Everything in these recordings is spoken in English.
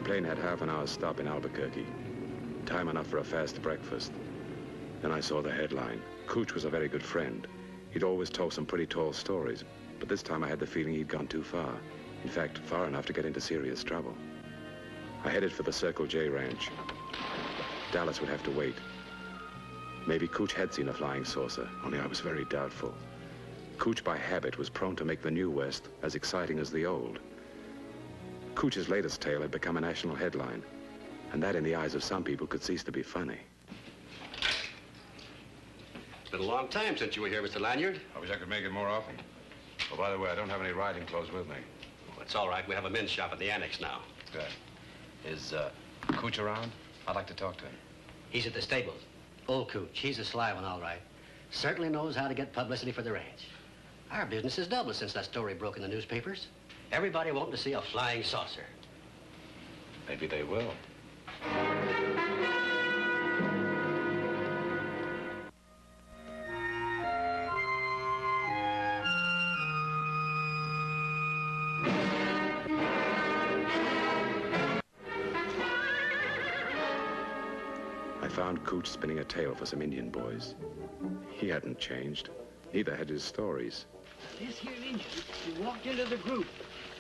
plane had half an hour's stop in Albuquerque. Time enough for a fast breakfast. Then I saw the headline. Cooch was a very good friend. He'd always told some pretty tall stories, but this time I had the feeling he'd gone too far. In fact, far enough to get into serious trouble. I headed for the Circle J ranch. Dallas would have to wait. Maybe Cooch had seen a flying saucer, only I was very doubtful. Cooch, by habit, was prone to make the new West as exciting as the old. Cooch's latest tale had become a national headline, and that, in the eyes of some people, could cease to be funny. It's been a long time since you were here, Mr. Lanyard. I wish I could make it more often. Oh, by the way, I don't have any riding clothes with me. Well, it's all right. We have a men's shop at the annex now. Good. Is Cooch around? I'd like to talk to him. He's at the stables. Old Cooch. He's a sly one, all right. Certainly knows how to get publicity for the ranch. Our business has doubled since that story broke in the newspapers. Everybody wanting to see a flying saucer. Maybe they will. I found Cooch spinning a tale for some Indian boys. He hadn't changed. Neither had his stories. This here Indian, he walked into the group.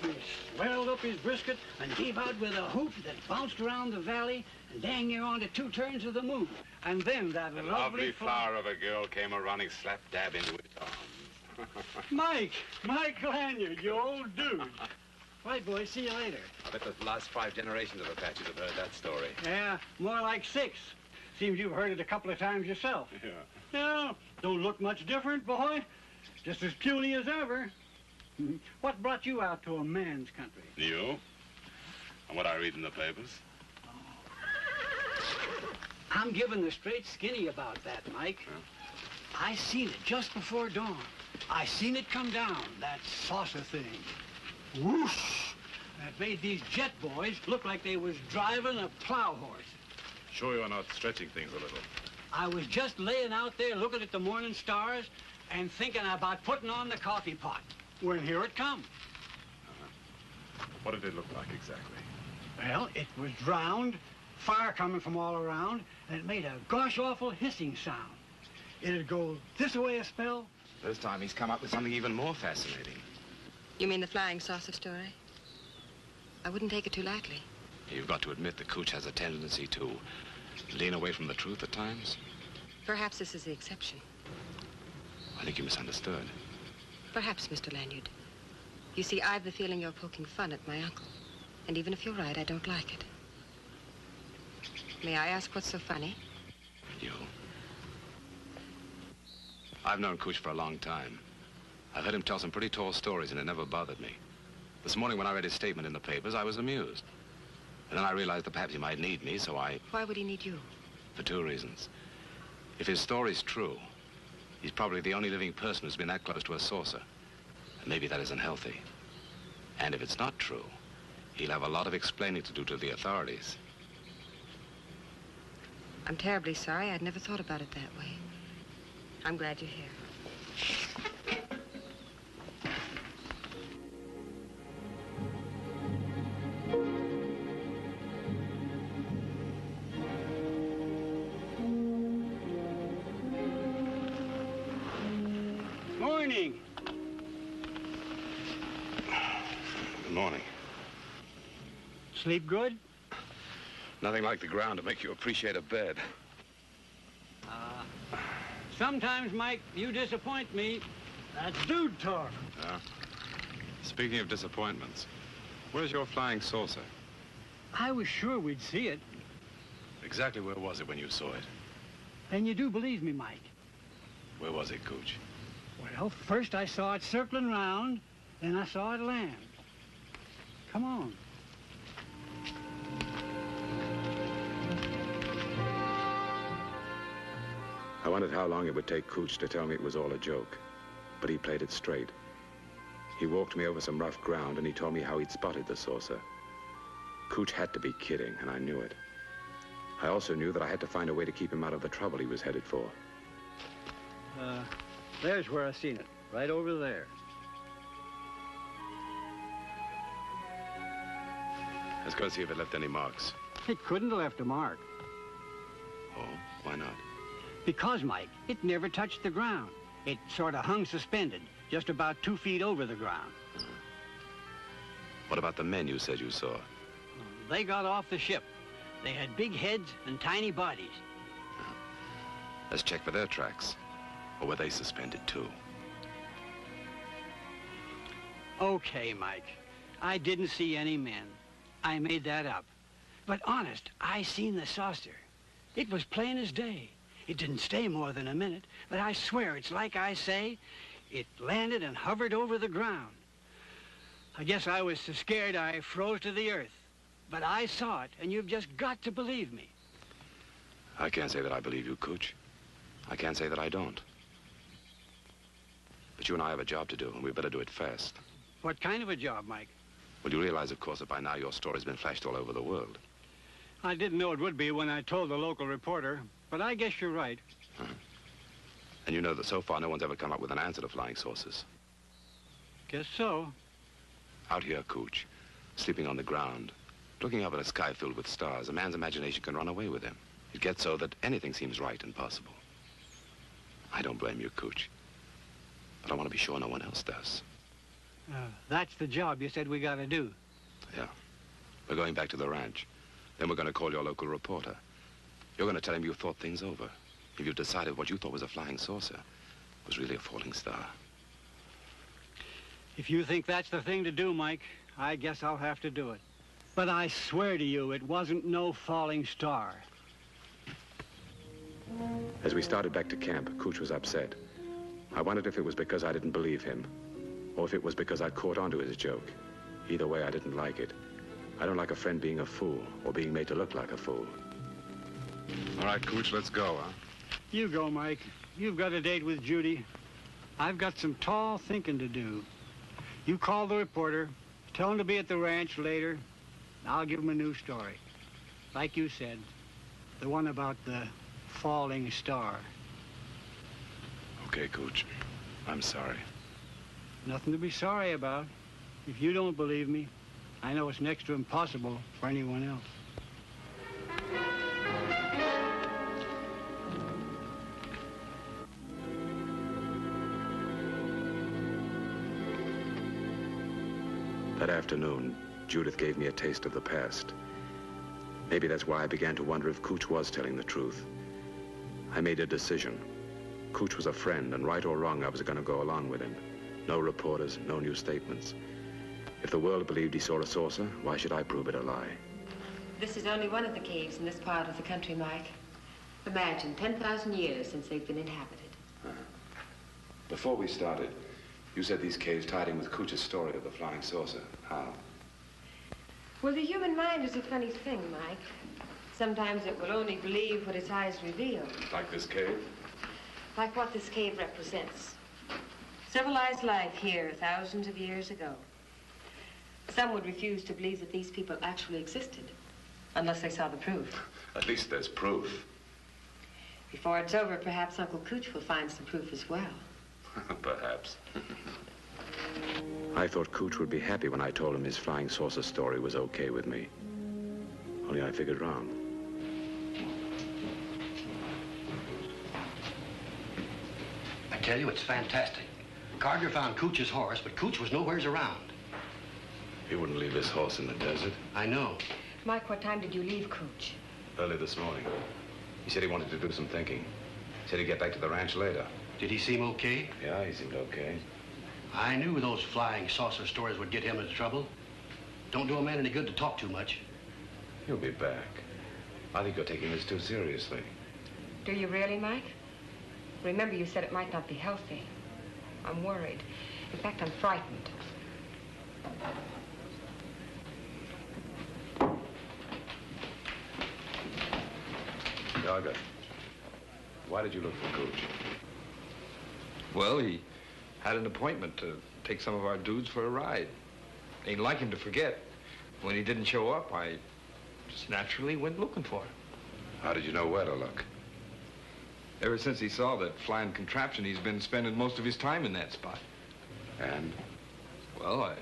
He swelled up his brisket and gave out with a hoop that bounced around the valley and dang near onto 2 turns of the moon. And then that lovely flower of a girl came a-running slap dab into his arms. Mike Lanyard, you old dude. Right, boys, see you later. I bet the last 5 generations of Apaches have heard that story. Yeah, more like 6. Seems you've heard it a couple of times yourself. Yeah. Yeah, don't look much different, boy. Just as puny as ever. What brought you out to a man's country? You? And what I read in the papers? I'm giving the straight skinny about that, Mike. Huh? I seen it just before dawn. I seen it come down, that saucer thing. Whoosh! That made these jet boys look like they was driving a plow horse. Sure you're not stretching things a little? I was just laying out there looking at the morning stars and thinking about putting on the coffee pot when here it come. What did it look like exactly? Well, it was drowned, fire coming from all around, and it made a gosh-awful hissing sound. It'd go this way a spell. This time he's come up with something even more fascinating. You mean the flying saucer story? I wouldn't take it too lightly. You've got to admit that Cooch has a tendency to lean away from the truth at times. Perhaps this is the exception. I think you misunderstood. Perhaps, Mr. Lanyard. You see, I've the feeling you're poking fun at my uncle. And even if you're right, I don't like it. May I ask what's so funny? You. I've known Cooch for a long time. I've heard him tell some pretty tall stories, and it never bothered me. This morning when I read his statement in the papers, I was amused. And then I realized that perhaps he might need me, so I... Why would he need you? For 2 reasons. If his story's true, he's probably the only living person who's been that close to a saucer. And maybe that isn't healthy. And if it's not true, he'll have a lot of explaining to do to the authorities. I'm terribly sorry. I'd never thought about it that way. I'm glad you're here. Morning. Good morning. Sleep good? Nothing like the ground to make you appreciate a bed. Sometimes, Mike, you disappoint me. That's dude talk. Yeah. Speaking of disappointments, where's your flying saucer? I was sure we'd see it. Exactly where was it when you saw it? And you do believe me, Mike? Where was it, Cooch? Well, first I saw it circling round, then I saw it land. Come on. I wondered how long it would take Cooch to tell me it was all a joke, but he played it straight. He walked me over some rough ground, and he told me how he'd spotted the saucer. Cooch had to be kidding, and I knew it. I also knew that I had to find a way to keep him out of the trouble he was headed for. There's where I seen it, right over there. Let's go see if it left any marks. It couldn't have left a mark. Oh, why not? Because, Mike, it never touched the ground. It sort of hung suspended, just about 2 feet over the ground. What about the men you said you saw? They got off the ship. They had big heads and tiny bodies. Let's check for their tracks. Or were they suspended too? Okay, Mike. I didn't see any men. I made that up. But honest, I seen the saucer. It was plain as day. It didn't stay more than a minute, but I swear it's like I say. It landed and hovered over the ground. I guess I was so scared I froze to the earth. But I saw it, and you've just got to believe me. I can't say that I believe you, Cooch. I can't say that I don't. But you and I have a job to do, and we better do it fast. What kind of a job, Mike? Well, you realize, of course, that by now your story's been flashed all over the world. I didn't know it would be when I told the local reporter, but I guess you're right. And you know that so far no one's ever come up with an answer to flying saucers. Guess so. Out here, Cooch, sleeping on the ground, looking up at a sky filled with stars, a man's imagination can run away with him. It gets so that anything seems right and possible. I don't blame you, Cooch. But I want to be sure no one else does. That's the job you said we got to do. Yeah. We're going back to the ranch. Then we're going to call your local reporter. You're going to tell him you thought things over. If you've decided what you thought was a flying saucer was really a falling star. If you think that's the thing to do, Mike, I guess I'll have to do it. But I swear to you, it wasn't no falling star. As we started back to camp, Cooch was upset. I wondered if it was because I didn't believe him, or if it was because I'd caught onto his joke. Either way, I didn't like it. I don't like a friend being a fool, or being made to look like a fool. All right, Cooch, let's go, huh? You go, Mike. You've got a date with Judy. I've got some tall thinking to do. You call the reporter, tell him to be at the ranch later. I'll give him a new story. Like you said, the one about the falling star. Okay, Cooch. I'm sorry. Nothing to be sorry about. If you don't believe me, I know it's next to impossible for anyone else. That afternoon, Judith gave me a taste of the past. Maybe that's why I began to wonder if Cooch was telling the truth. I made a decision. Cooch was a friend, and right or wrong, I was going to go along with him. No reporters, no new statements. If the world believed he saw a saucer, why should I prove it a lie? This is only one of the caves in this part of the country, Mike. Imagine, 10,000 years since they've been inhabited. Before we started, you said these caves tied in with Cooch's story of the flying saucer. How? Well, the human mind is a funny thing, Mike. Sometimes it will only believe what its eyes reveal. Like this cave? Like what this cave represents. Civilized life here thousands of years ago. Some would refuse to believe that these people actually existed, unless they saw the proof. At least there's proof. Before it's over, perhaps Uncle Cooch will find some proof as well. Perhaps. I thought Cooch would be happy when I told him his flying saucer story was okay with me. Only I figured wrong. I tell you, it's fantastic. Gardner found Cooch's horse, but Cooch was nowheres around. He wouldn't leave his horse in the desert. I know. Mike, what time did you leave Cooch? Early this morning. He said he wanted to do some thinking. Said he'd get back to the ranch later. Did he seem okay? Yeah, he seemed okay. I knew those flying saucer stories would get him into trouble. Don't do a man any good to talk too much. He'll be back. I think you're taking this too seriously. Do you really, Mike? Remember, you said it might not be healthy. I'm worried. In fact, I'm frightened. Yaga, why did you look for Cooch? Well, he had an appointment to take some of our dudes for a ride. Ain't like him to forget. When he didn't show up, I just naturally went looking for him. How did you know where to look? Ever since he saw that flying contraption, he's been spending most of his time in that spot. And? Well, I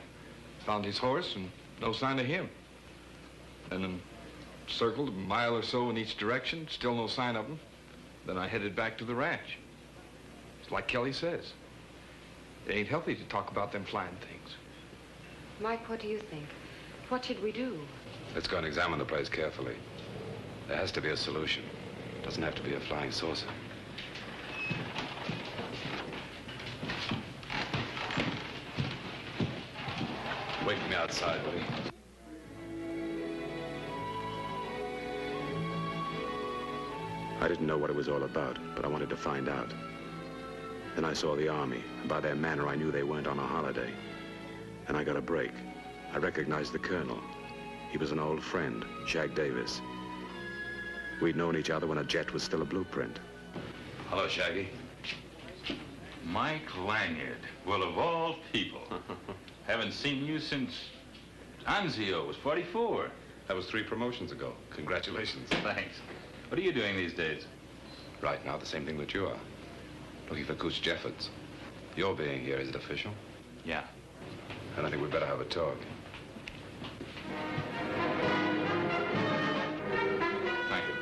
found his horse and no sign of him. and then circled a mile or so in each direction, still no sign of them. Then I headed back to the ranch. It's like Kelly says. It ain't healthy to talk about them flying things. Mike, what do you think? What should we do? Let's go and examine the place carefully. There has to be a solution. It doesn't have to be a flying saucer. Wait for me outside, buddy. I didn't know what it was all about, but I wanted to find out. Then I saw the army, and by their manner, I knew they weren't on a holiday. And I got a break. I recognized the colonel. He was an old friend, Shag Davis. We'd known each other when a jet was still a blueprint. Hello, Shaggy. Mike Lanyard. Well, of all people. Haven't seen you since Anzio was 44. That was 3 promotions ago. Congratulations. Thanks. What are you doing these days? Right now, the same thing that you are. Looking for Coach Jeffords. Your being here, is it official? Yeah. And I think we'd better have a talk. Thank you.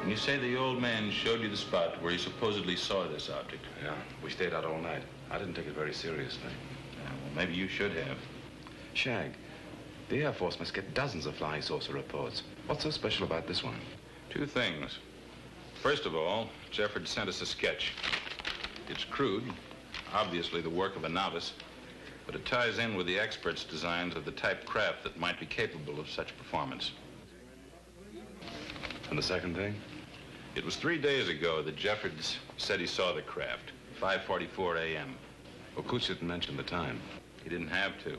And you say the old man showed you the spot where he supposedly saw this object? Yeah, we stayed out all night. I didn't take it very seriously. Yeah, well, maybe you should have. Shag, the Air Force must get dozens of flying saucer reports. What's so special about this one? 2 things. First of all, Jefford sent us a sketch. It's crude, obviously the work of a novice, but it ties in with the experts' designs of the type craft that might be capable of such performance. And the second thing? It was 3 days ago that Jeffords said he saw the craft, 5:44 a.m. Well, Cooch didn't mention the time. He didn't have to.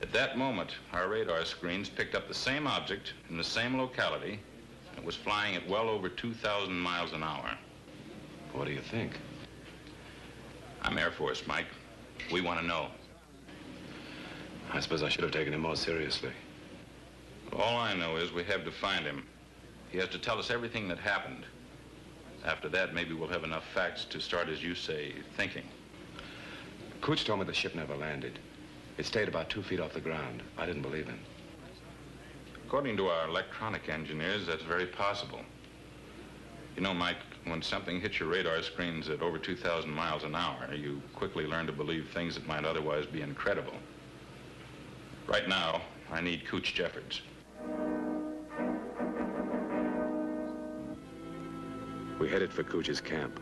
At that moment, our radar screens picked up the same object in the same locality. It was flying at well over 2,000 miles an hour. What do you think? I'm Air Force, Mike. We want to know. I suppose I should have taken him more seriously. All I know is we have to find him. He has to tell us everything that happened. After that, maybe we'll have enough facts to start, as you say, thinking. Cooch told me the ship never landed. It stayed about 2 feet off the ground. I didn't believe him. According to our electronic engineers, that's very possible. You know, Mike, when something hits your radar screens at over 2,000 miles an hour, you quickly learn to believe things that might otherwise be incredible. Right now, I need Cooch Jeffords. We headed for Cooch's camp.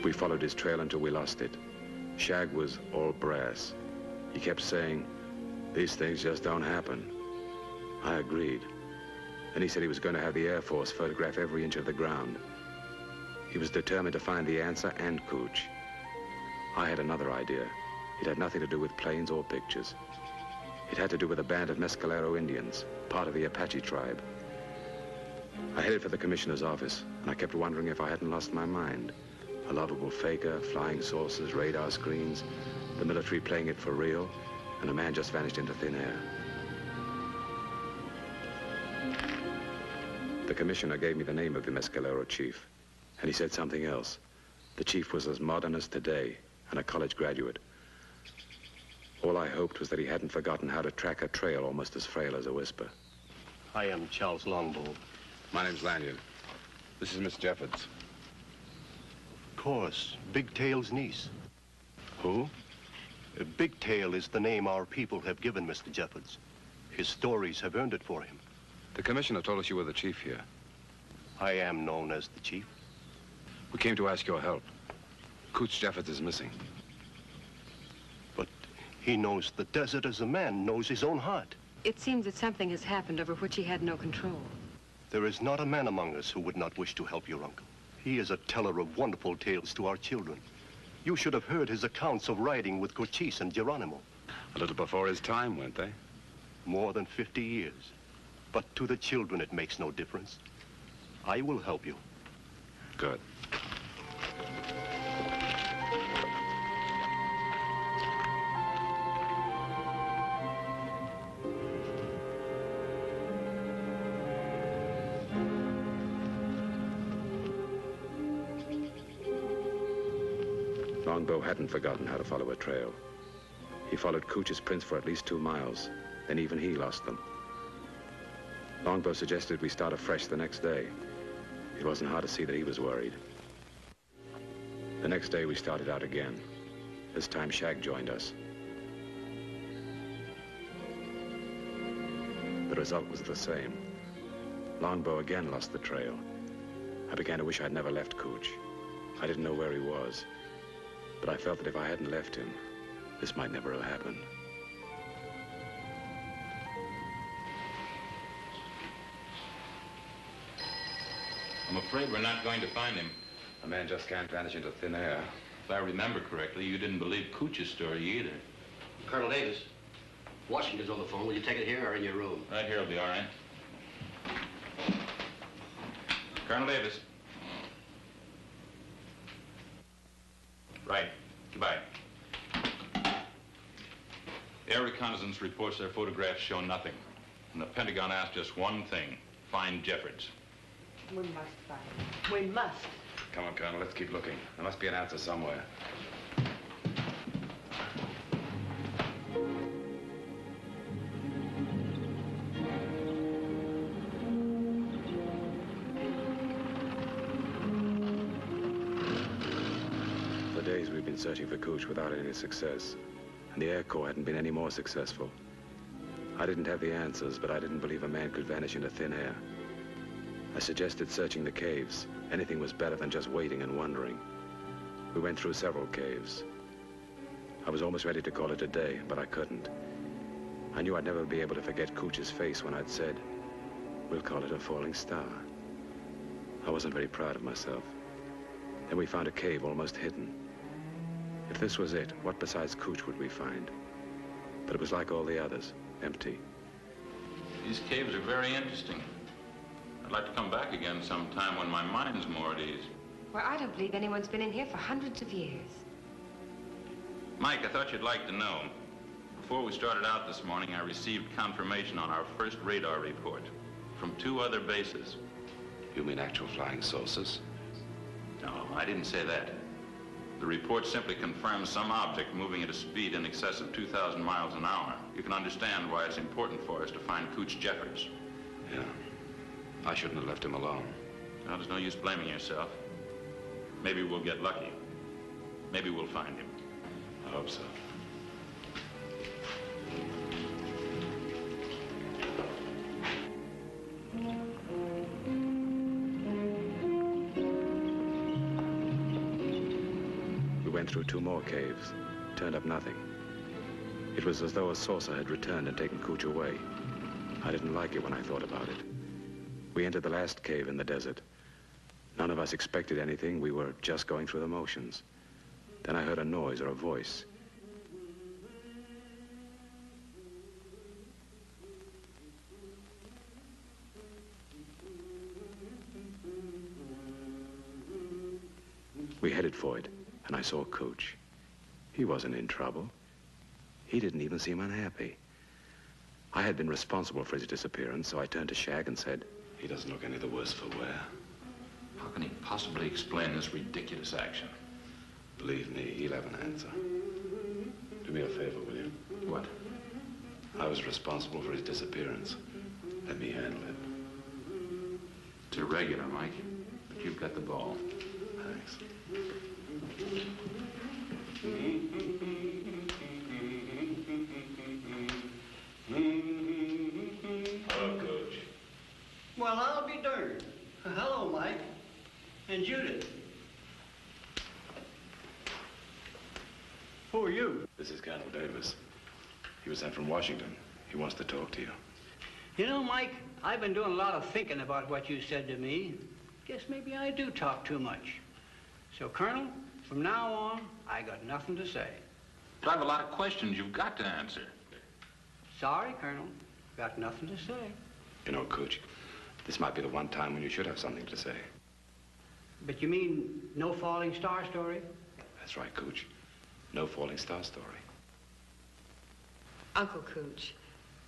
We followed his trail until we lost it. Shag was all brass. He kept saying, "These things just don't happen." I agreed. Then he said he was going to have the Air Force photograph every inch of the ground. He was determined to find the answer and Cooch. I had another idea. It had nothing to do with planes or pictures. It had to do with a band of Mescalero Indians, part of the Apache tribe. I headed for the commissioner's office, and I kept wondering if I hadn't lost my mind. A lovable faker, flying saucers, radar screens, the military playing it for real, and a man just vanished into thin air. The commissioner gave me the name of the Mescalero chief, and he said something else. The chief was as modern as today, and a college graduate. All I hoped was that he hadn't forgotten how to track a trail almost as frail as a whisper. I am Charles Longbow. My name's Lanyard. This is Miss Jeffords. Of course, Big Tail's niece. Who? Big Tail is the name our people have given Mr. Jeffords. His stories have earned it for him. The commissioner told us you were the chief here. I am known as the chief. We came to ask your help. Cooch Jeffords is missing. But he knows the desert as a man knows his own heart. It seems that something has happened over which he had no control. There is not a man among us who would not wish to help your uncle. He is a teller of wonderful tales to our children. You should have heard his accounts of riding with Cochise and Geronimo. A little before his time, weren't they? More than 50 years. But to the children, it makes no difference. I will help you. Good. Longbow hadn't forgotten how to follow a trail. He followed Cooch's prints for at least 2 miles. Then even he lost them. Longbow suggested we start afresh the next day. It wasn't hard to see that he was worried. The next day we started out again. This time Shag joined us. The result was the same. Longbow again lost the trail. I began to wish I'd never left Cooch. I didn't know where he was, but I felt that if I hadn't left him, this might never have happened. I'm afraid we're not going to find him. A man just can't vanish into thin air. If I remember correctly, you didn't believe Cooch's story either. Colonel Davis, Washington's on the phone. Will you take it here or in your room? Right here will be all right. Colonel Davis. Right. Goodbye. Air reconnaissance reports their photographs show nothing. And the Pentagon asked just one thing: find Jeffords. We must find him. We must. Come on, Colonel, let's keep looking. There must be an answer somewhere. For days we've been searching for Cooch without any success. And the Air Corps hadn't been any more successful. I didn't have the answers, but I didn't believe a man could vanish into thin air. I suggested searching the caves. Anything was better than just waiting and wondering. We went through several caves. I was almost ready to call it a day, but I couldn't. I knew I'd never be able to forget Cooch's face when I'd said, "We'll call it a falling star." I wasn't very proud of myself. Then we found a cave almost hidden. If this was it, what besides Cooch would we find? But it was like all the others, empty. These caves are very interesting. I'd like to come back again sometime when my mind's more at ease. Well, I don't believe anyone's been in here for hundreds of years. Mike, I thought you'd like to know. Before we started out this morning, I received confirmation on our first radar report from 2 other bases. You mean actual flying saucers? No, I didn't say that. The report simply confirms some object moving at a speed in excess of 2,000 miles an hour. You can understand why it's important for us to find Cooch Jeffords. Yeah. I shouldn't have left him alone. Now, there's no use blaming yourself. Maybe we'll get lucky. Maybe we'll find him. I hope so. We went through 2 more caves. Turned up nothing. It was as though a saucer had returned and taken Cooch away. I didn't like it when I thought about it. We entered the last cave in the desert. None of us expected anything. We were just going through the motions. Then I heard a noise or a voice. We headed for it, and I saw Cooch. He wasn't in trouble. He didn't even seem unhappy. I had been responsible for his disappearance, so I turned to Shag and said, "He doesn't look any the worse for wear." How can he possibly explain this ridiculous action? Believe me, he'll have an answer. Do me a favor, will you? What? I was responsible for his disappearance. Let me handle it. It's irregular, Mike, but you've got the ball. Thanks. Hello, Coach. Well, I'll be darned. Hello, Mike. And Judith. Who are you? This is Colonel Davis. He was sent from Washington. He wants to talk to you. You know, Mike, I've been doing a lot of thinking about what you said to me. Guess maybe I do talk too much. So, Colonel, from now on, I got nothing to say. But I have a lot of questions you've got to answer. Sorry, Colonel. Got nothing to say. You know, Cooch, this might be the one time when you should have something to say. But you mean no falling star story? That's right, Cooch. No falling star story. Uncle Cooch,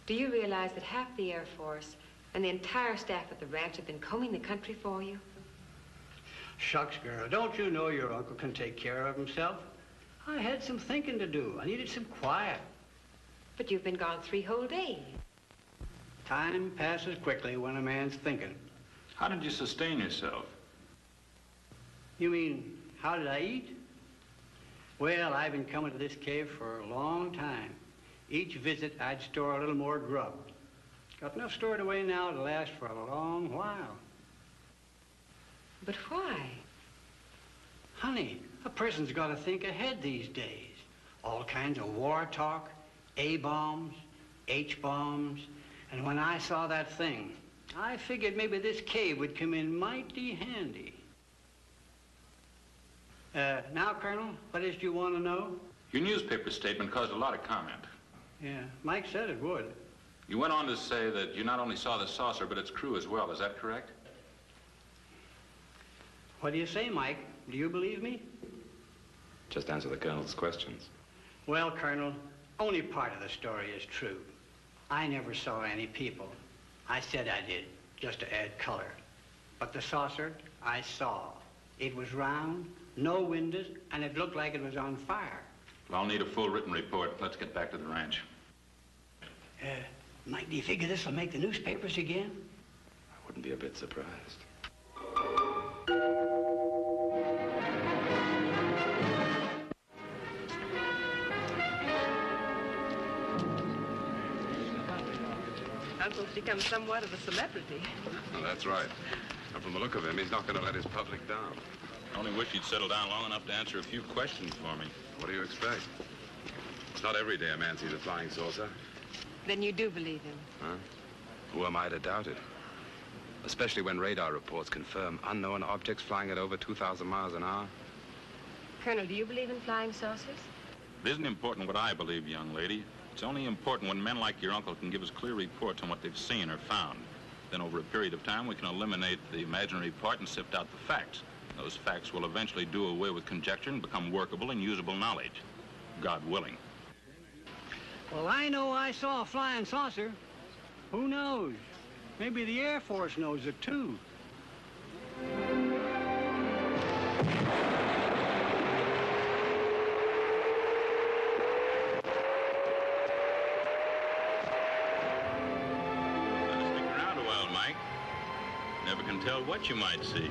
do you realize that half the Air Force and the entire staff at the ranch have been combing the country for you? Shucks, girl, don't you know your uncle can take care of himself? I had some thinking to do. I needed some quiet. But you've been gone 3 whole days. Time passes quickly when a man's thinking. How did you sustain yourself? You mean, how did I eat? Well, I've been coming to this cave for a long time. Each visit, I'd store a little more grub. Got enough stored away now to last for a long while. But why? Honey, a person's got to think ahead these days. All kinds of war talk, A-bombs, H-bombs. And when I saw that thing, I figured maybe this cave would come in mighty handy. Now, Colonel, what is it you want to know? Your newspaper statement caused a lot of comment. Yeah, Mike said it would. You went on to say that you not only saw the saucer, but its crew as well. Is that correct? What do you say, Mike? Do you believe me? Just answer the Colonel's questions. Well, Colonel, only part of the story is true. I never saw any people. I said I did, just to add color. But the saucer, I saw. It was round, no windows, and it looked like it was on fire. Well, I'll need a full written report. Let's get back to the ranch. Mike, do you figure this will make the newspapers again? I wouldn't be a bit surprised. Uncle's become somewhat of a celebrity. Well, that's right. And from the look of him, he's not going to let his public down. I only wish he'd settle down long enough to answer a few questions for me. What do you expect? It's not every day a man sees a flying saucer. Then you do believe him? Huh? Who am I to doubt it? Especially when radar reports confirm unknown objects flying at over 2,000 miles an hour. Colonel, do you believe in flying saucers? It isn't important what I believe, young lady. It's only important when men like your uncle can give us clear reports on what they've seen or found. Then over a period of time, we can eliminate the imaginary part and sift out the facts. Those facts will eventually do away with conjecture and become workable and usable knowledge. God willing. Well, I know I saw a flying saucer. Who knows? Maybe the Air Force knows it, too. Better stick around a while, Mike. Never can tell what you might see.